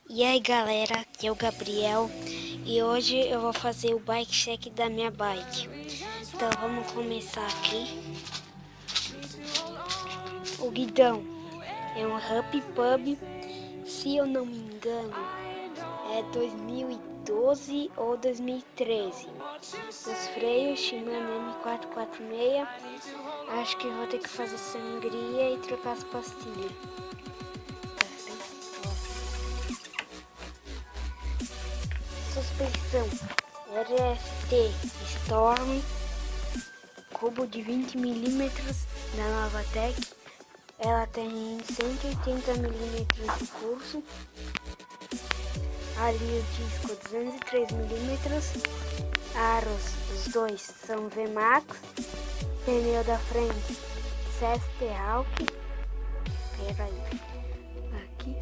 E aí galera, aqui é o Gabriel e hoje eu vou fazer o bike check da minha bike. Então vamos começar aqui. O guidão é um Up Pub, se eu não me engano é 2012 ou 2013. Os freios Shimano M446, acho que vou ter que fazer sangria e trocar as pastilhas. Suspensão RST Storm, cubo de 20 mm da Novatec. Ela tem 180 mm de curso. Ali o disco 203 mm. Aros, os dois são VMAX. Pneu da frente CST Hawk. Aqui.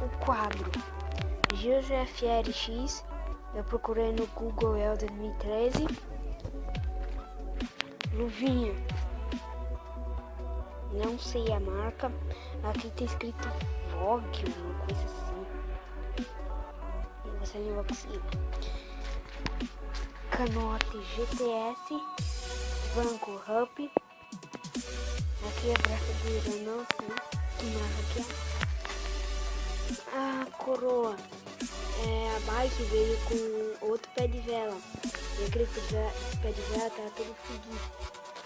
O quadro Giosbr X, eu procurei no Google, é o 2013. Luvinha, não sei a marca, aqui tá escrito Vogue, uma coisa assim, e você não vai conseguir. Canote GTS, banco Up, aqui a braçadeira, não sei que marca que é. A coroa, a bike veio com outro pé de vela. E aquele pé de vela tá todo fodido.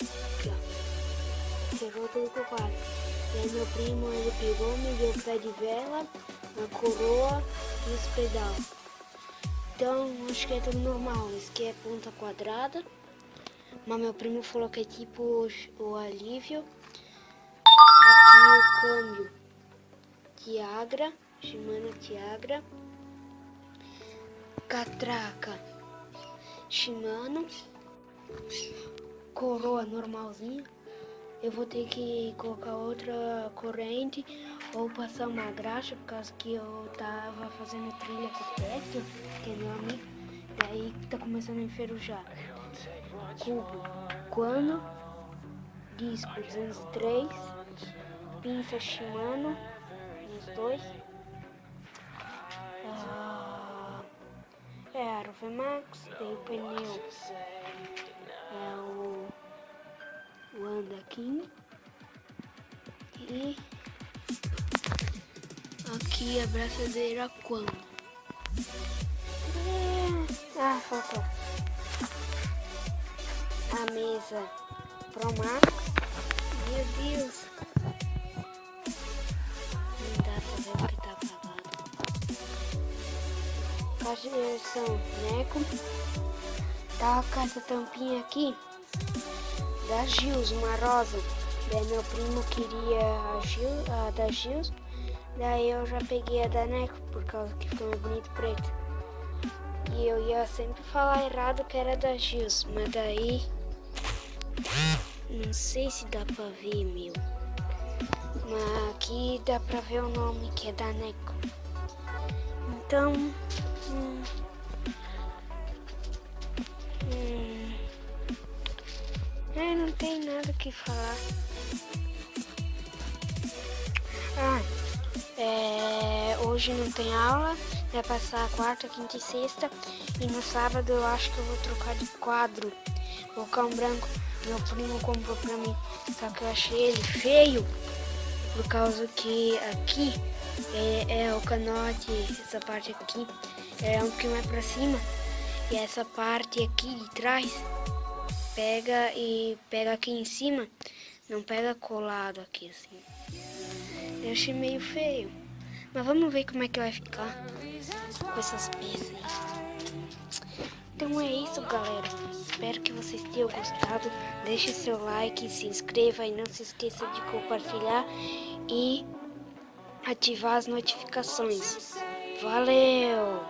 Aqui, ó. Chegou todo cocado. E aí meu primo, ele pegou, me deu o pé de vela, a coroa e os pedal. Então, acho que é tudo normal. Isso aqui é ponta quadrada. Mas meu primo falou que é tipo o alívio. Aqui o câmbio Tiagra. Shimano Tiagra, catraca Shimano, coroa normalzinha. Eu vou ter que colocar outra corrente ou passar uma graxa, por causa que eu tava fazendo trilha com o Petro, que é meu amigo, daí tá começando a enferrujar. Cubo Quando, disco 203, pinça Shimano, os dois. Aro VMAX, tem o pneu, o Andaquim, e aqui a braçadeira Quando. Faltou a mesa Pro Max. Meu Deus, não dá pra ver porque tá apagado. Caixa de direção Neco. Tava com essa tampinha aqui da Gios, uma rosa. Daí meu primo queria a da Gios. Daí eu já peguei a da Neco, por causa que ficou mais bonito preto. E eu ia sempre falar errado que era da Gios, mas daí não sei se dá pra ver, meu. Mas aqui dá pra ver o nome, que é da Neco. Então não tem nada que falar. Hoje não tem aula, vai passar quarta, quinta e sexta. E no sábado eu acho que eu vou trocar de quadro, vou colocar um branco. Meu primo comprou pra mim, só que eu achei ele feio, por causa que aqui é o canote, essa parte aqui é um pouquinho mais pra cima. E essa parte aqui de trás pega aqui em cima, não pega colado aqui assim. Eu achei meio feio, mas vamos ver como é que vai ficar com essas peças aí. Então é isso, galera, espero que vocês tenham gostado. Deixe seu like, se inscreva e não se esqueça de compartilhar e ativar as notificações. Valeu!